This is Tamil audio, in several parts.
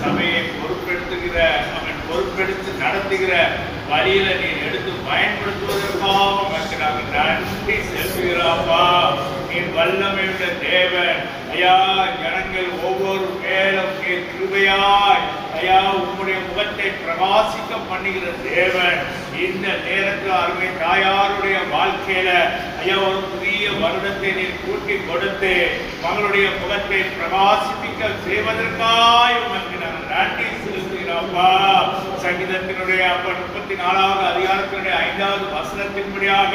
சபையை பொறுப்பெடுத்து நடத்துகிற வழியில நீ எடுத்து பயன்படுத்துவதற்காக உமக்கு நாங்கள் நன்றி செலுத்துகிறோம்ப்பா. நீ வல்லமையுள்ள தேவன் ஐயா. ஜனங்கள் ஒவ்வொரு மேலும் நீ கிருபையாய் ஐயா உம்முடைய முகத்தை பிரகாசிக்க பண்ணுகிற தேவன். இந்த நேரத்தில் அருமை தாயாருடைய வாழ்க்கையில ஐயா ஒரு புதிய வருடத்தை நீ கூட்டி கொடுத்து மகளுடைய முகத்தை பிரகாசிப்பிக்க செய்வதற்காக உமக்கு நாங்கள் நன்றி செலுத்துகிறோம்ப்பா. சங்கீதத்தினுடைய 34வது அதிகாரத்தினுடைய 5வது வசனத்தின்படியாக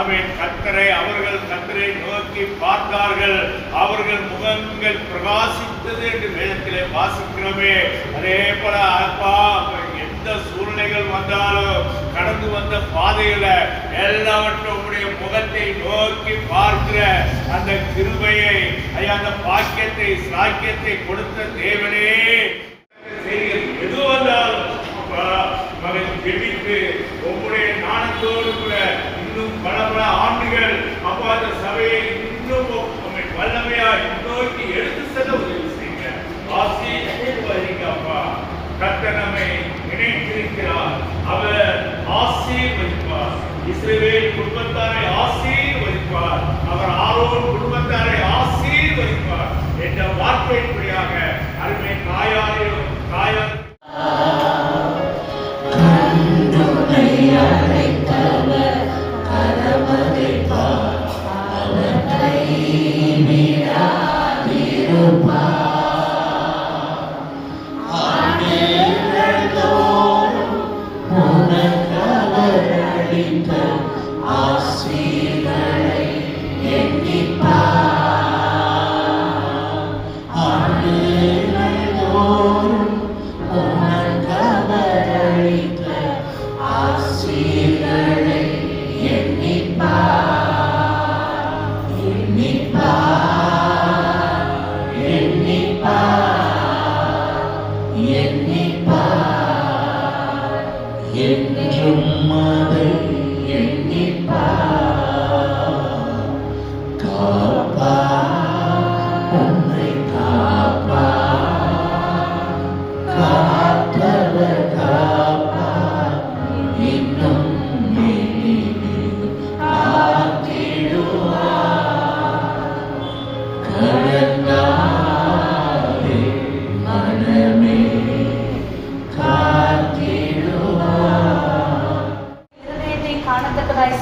அவர்கள் கர்த்தரை நோக்கி பார்த்தார்கள், அவர்கள் முகங்கள் பிரகாசித்தது என்று வேதத்திலே வாசிக்கிறோமே. அதே போல அப்பா எந்த சூழ்நிலைகள் வந்தாலும் கடந்து வந்த பாதையில எல்லாவற்றும் உங்களுடைய முகத்தை நோக்கி பார்க்கிற அந்த கிருபையை ஐயா அந்த பாக்கியத்தை சாக்கியத்தை கொடுத்த தேவனே, எது வந்தாலும் மகன் ஜெபித்து உங்களுடைய ஞானத்தோடு கூட இன்னும் பல ஆண்டுகள் அப்பா அந்த சபையை இன்னும் வல்லமையாய் நோக்கி எடுத்து செல்ல உதவி செய்யுங்க. ஆசீர்வதிங்கப்பா. கர்த்தர் நம்மை நினைத்திருக்கிறார், அவர் ஆசீர்வதிப்பார். இஸ்ரவேல் குடும்பத்தாரை ஆசீர்வதிப்பார், அவர் ஆரோன் குடும்பத்தாரை ஆசீர்வதிப்பார் என்ற வார்த்தையின்படியாக அருமை தாயாரையும் தாயார்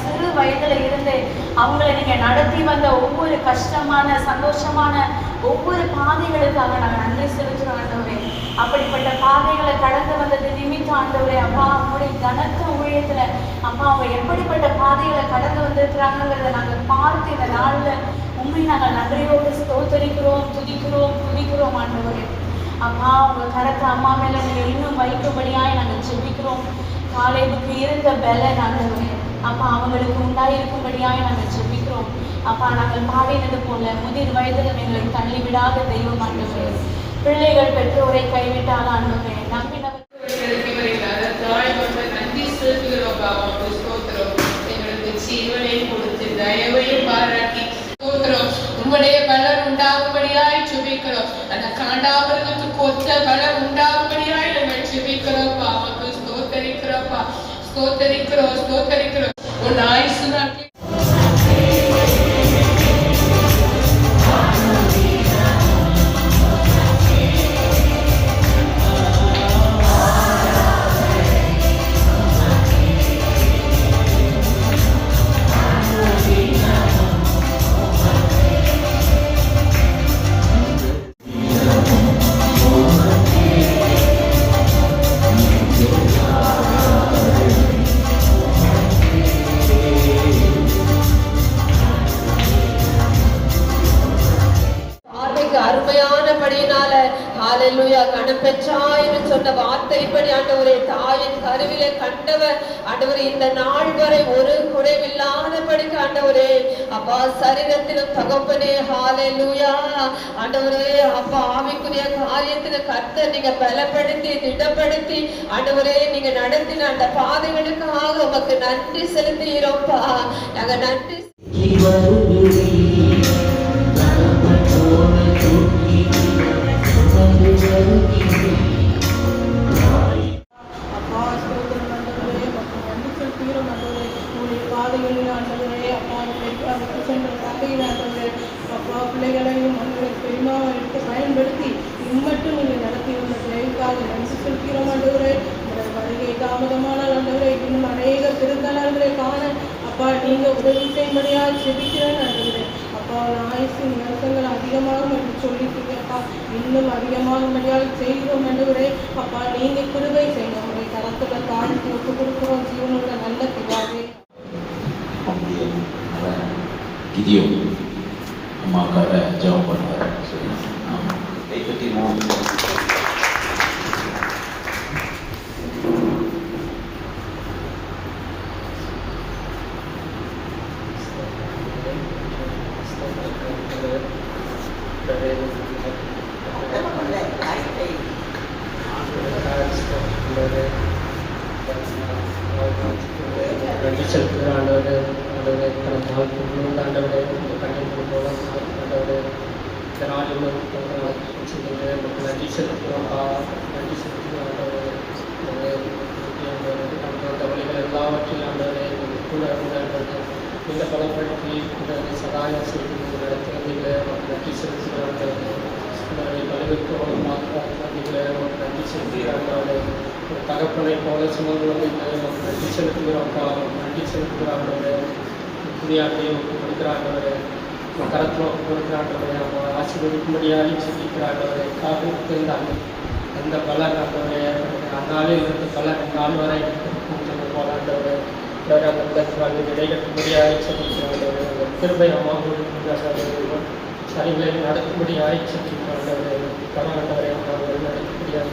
சிறு வயதுல இருந்து அவங்களை நீங்க நடத்தி வந்த ஒவ்வொரு கஷ்டமான சந்தோஷமான ஒவ்வொரு பாதைகளுக்காக நாங்கள் நன்றி செலுத்துறோம் ஆண்டவரே. அப்படிப்பட்ட பாதைகளை கடந்து வந்தது நிமித்தம் ஆண்டவரே அப்பா அவங்களுடைய கனத்த ஊழியத்துல அப்பா அவங்க எப்படிப்பட்ட பாதைகளை கடந்து வந்திருக்கிறாங்கிறத நாங்கள் பார்த்து இந்த நாள்ல உண்மை நாங்கள் நன்றியோடு ஸ்தோத்தரிக்கிறோம் துதிக்கிறோம் ஆண்டவரே. அப்பா உங்க கரத்தை அம்மா மேல நீங்க இன்னும் வைக்கும்படியாய் நாங்கள் ஜெபிக்கிறோம். காலேபுக்கு இருந்த பலன் ஆண்டவரே அப்பா அவங்களுக்கு உண்டாயிருக்கும்படியாய் நாங்கள் ஜெபிக்கிறோம். அப்பா நாங்கள் பாடினது போல முதிர் வயதிலும் எங்களை தள்ளிவிடாத தெய்வம் ஆண்டவரே. பிள்ளைகள் பெற்றோரை கைவிட்டால் ஆண்டவரே நம்பினவர் நன்றி செலுத்துகிறோம். எங்களுக்கு ஜீவனை கொடுத்து தயவையும் பாராட்டி உம்முடைய பலன் உண்டாகும்படியாய் ஜெபிக்கிறோம். அந்த காண்டாவர்களுக்கு ஒத்த பலன் உண்டாகும்படியாய் நாங்கள் ஜெபிக்கிறோம். பாவக்கு ஸ்தோத்தரிக்கிறோம். உன் ஆயுசு நாட்கள் அருமையானபடியினால ஹalleluya கணப்பெற்றாய் என்று சொன்ன வார்த்தைப்படி ஆண்டவரே தாயின் கருவிலே கண்டவர் ஆண்டவரே இந்த நாள் வரை ஒரு குறைவில்லாதபடிக்கு ஆண்டவரே அப்பா சரீரத்திலும் தகப்பனே ஹalleluya ஆண்டவரே அப்பா ஆவிக்குரிய காரியத்தில கர்த்தர் நீங்க பலப்படுத்தி திடப்படுத்தி ஆண்டவரே நீங்க நடத்தின அந்த பாதைகளுக்காக உமக்கு நன்றி செலுத்துகிறோம்ப்பா. நாங்க நன்றி Thank you. செபிக்கிறோம் ஆண்டவரே. வருகை தாமதமானால் ஆண்டவரே இன்னும் அநேக பெருந்தளர்களை காண அப்பா நீங்க உதவி செய்யும்படியா செபிக்கிறேன் ஆண்டவரே. அப்பா ஆயுசின் வருஷங்கள் அதிகமாகும் என்று சொல்லிட்டு அப்பா இன்னும் அதிகமாகும்படியால் செய்கிறோம் ஆண்டவரே. அப்பா நீங்க கிருபை செய்யுங்க. உங்களுடைய கரத்துல தாழ்த்தி ஒப்பு கொடுக்கிறோம் ஜீவனோட நல்ல பிதாவே. கிதியோன் அம்மாக்கார ஜெபம் பண்ணுவார். கைப்பற்றி நன்றி செலுத்துகிற ஆண்டவரே. ஆண்டவரே கடந்த நாள் பொருள் ஆண்டவரே இந்த கண்ணீர் போல ஆண்டவரே இந்த நாளில் நமக்கு நன்றி செலுத்துகிறோம்ப்பா. நன்றி செலுத்துகிறோம் ஆண்டவரே. அந்த வழிகள் எல்லாவற்றையும் ஆண்டவரே கூட ஆண்டவரே இந்த பலப்படுத்தி இந்த சகாயம் செய்து நடத்துகிறீங்களே நமக்கு நன்றி செலுத்துகிற ஆண்டவரே. பலவிற்கு மாற்றீங்களே நமக்கு நன்றி செலுத்துகிற ஆண்டவரே. ஒரு தகப்பனை போல சுமந்து வந்தீங்களே நமக்கு நன்றி செலுத்துகிறோம்ப்பா. நன்றி செலுத்துகிறாண்டவரே. புதியாட்டையும் கொடுக்கிறாண்டவரே. கரத்தில் கொடுக்கிறாண்டவரே. அவங்க ஆசீர்வதிக்கும்படியாக சிந்திக்கிறாண்டவரே. காப்பிருந்தாங்க அந்த பலன் ஆண்டவரே அந்நாளில் இருந்து பலன் நாள் வரை போலாண்டவரே. அந்த இடைகட்டும்படியாக சிந்திக்கிறாண்டவரே. கிருபை அம்மாவோடு சரிகளை நடக்கும்படியாக சிந்திக்கிறாண்டவரே. கராண்டவரே அவர்கள் நடக்கும்படியாக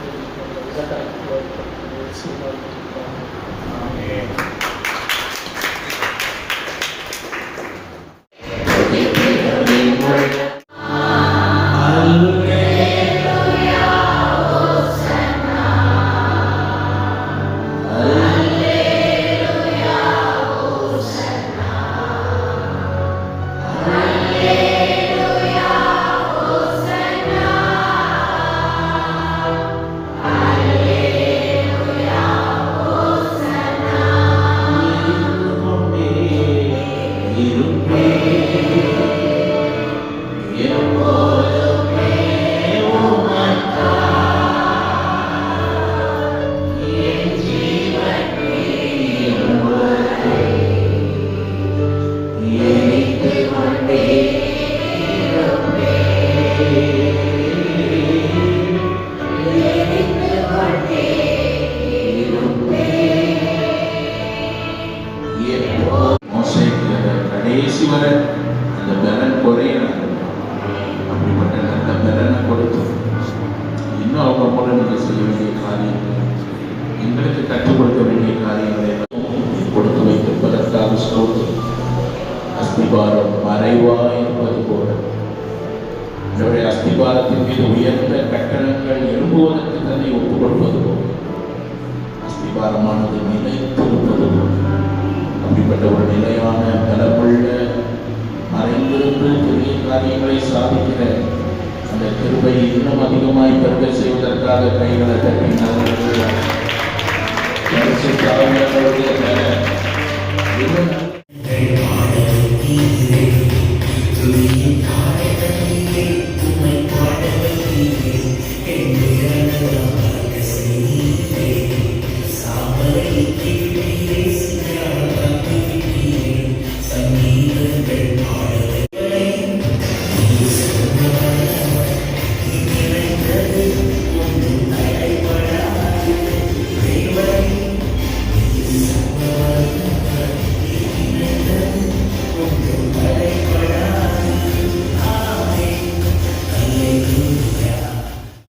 கடைசி வரை அந்த பலன் குறையணும். அப்படிப்பட்ட அந்த பலனை கொடுத்து இன்னும் அவங்க மூலம் நீங்கள் செய்ய வேண்டிய காரியங்கள் எங்களுக்கு கற்றுக் கொடுக்க வேண்டிய காரியங்களை கொடுத்து வைத்திருப்பதற்காக ஸ்தோத்திரம். அஸ்திபாரம் மறைவா இருப்பது போல என்னுடைய அஸ்திபாரத்தின் மீது உயர்ந்த கட்டணங்கள் எழும்புவதற்கு தன்னை ஒப்புக் கொடுப்பது போல அஸ்திபாரமானது நிலைத்திருப்பது போல அப்படிப்பட்ட ஒரு நிலையான பலமுள்ள மறைந்திருந்து பெரிய காரியங்களை சாதிக்கிற அந்த கிருபை இன்னும் அதிகமாய் பெருக செய்வதற்காக கைகளை